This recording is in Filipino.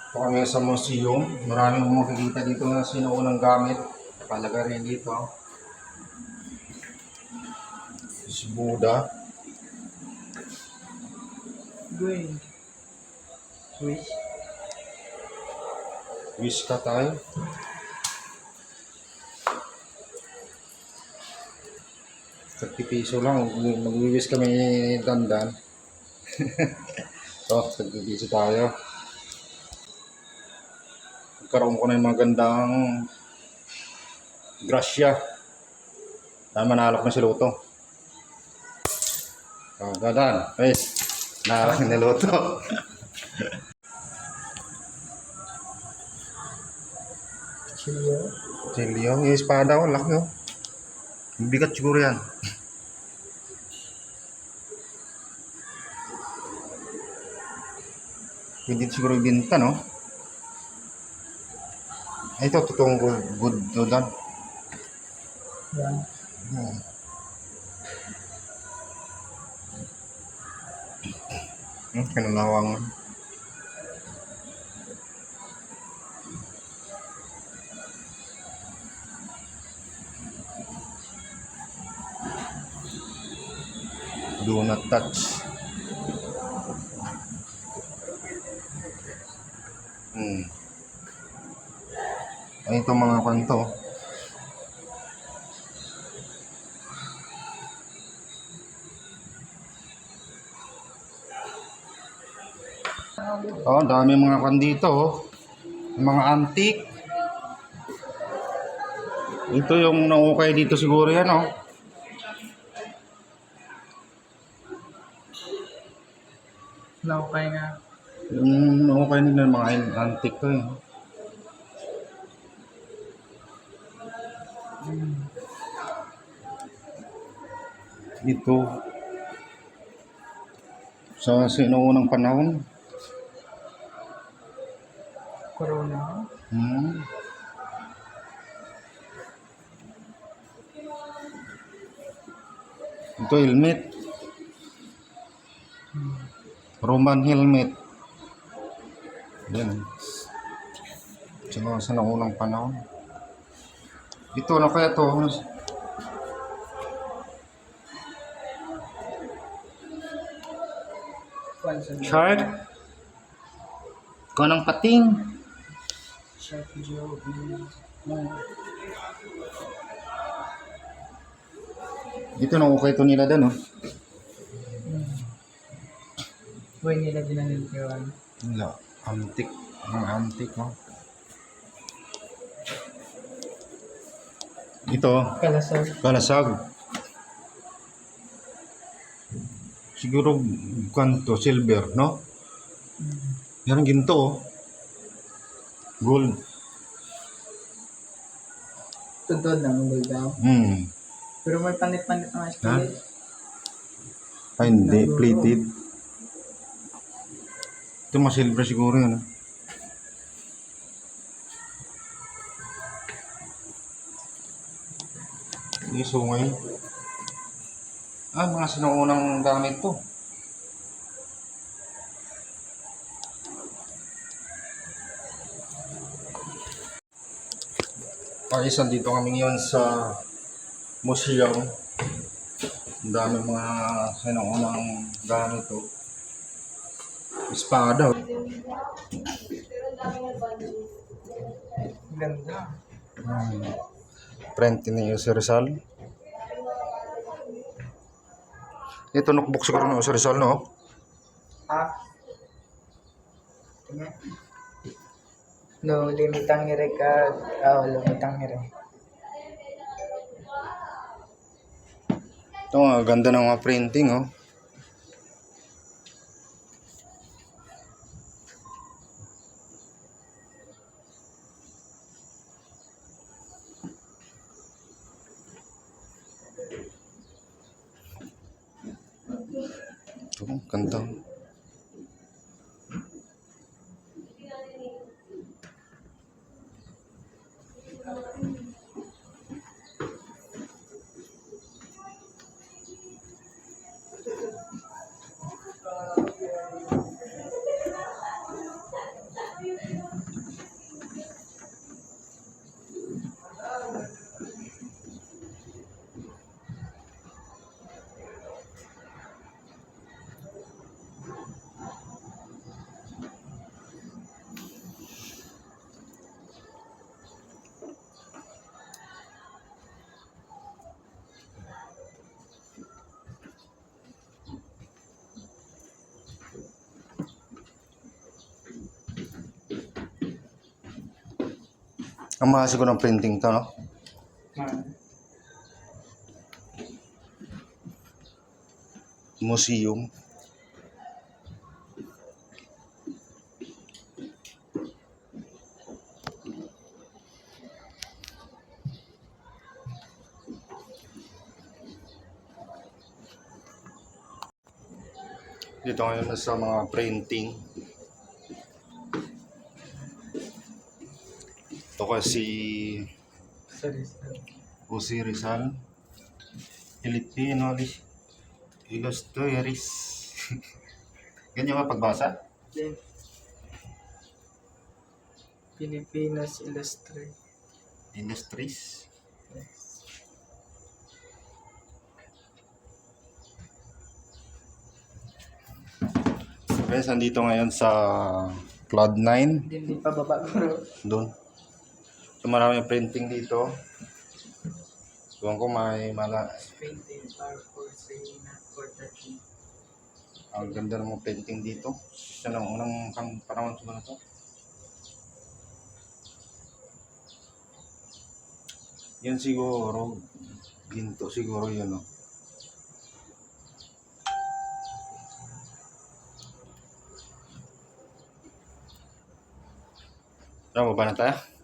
Ito kami sa museum. Maraming makikita dito na sinuunang gamit. Palagarin dito. Si Buddha. Going. Wish. Wish ka tayo. ₱30 lang. Mag-wish kami dandan. So, ₱30 tayo. Magkaroon ko na yung magandang grasya. Dahil manalok na si Luto. Oh, dadan. Hey, nalak ni Luto. Chilio. Chilio, yung espada ko, laki oh. Bigat siguro yan. Hindi siguro ibinta, no? Ay, ito, totoong good doon. Yan. Kinalawang. Do not touch. Ay, ito mga kanto. Oh, dami mga kan dito, oh. Mga antique. Ito yung naukay dito siguro yan, oh. Naukay nga. Yung naukay nila mga antique to, eh. Ito. Sa sinuunang panahon. Corona. Ito helmet. Roman helmet. Yan. Sa naunang panahon. Ito na kaya to. Shark. Kanang pating. Shark Joe. Dito na okay to nila din, oh. Buhay nila dinaniliwan. Wala. Antique. Ang antique, oh. Ito. Kalasag. Kalasag. Siguro kanto silver, no? Yan ang ginto, oh. Gold. Tudod na mong daw. Pero may panit-panit na Ha? mas Ay, hindi. Plated. Ito mga silver siguro yan, ah. Hindi sungay. Ah, mga sinuunang gamit to. Isa dito kami ngayon sa museum. Ang dami mga sinuunang gamit to. Espada. ganda. Print ni Jose Rizal. Ito notebook siguro ng Jose Rizal, no? Ha? Tingnan. No, limitang hire ka. Limitang hire. Ito nga, ganda ng mga printing, oh. Ito, ganda. Ang mahal siguro ng printing to, no? Museum. Dito ngayon sa mga printing. Ito kasi Sorry, sir. Jose Rizal. Filipino Illustrators. Ganyan ba pagbasa? Then, Pilipinas Illustrate. Industries. Yes. Guys, nandito ngayon sa Cloud9. Hindi pa baba bro. Doon. So maraming printing dito. Doon ko may Painting power for saying not for touching. ang ganda ng mga painting dito. Siya ng unang panahon siguro to. Yan siguro, ginto siguro yun, no? Tara, baba na tayo.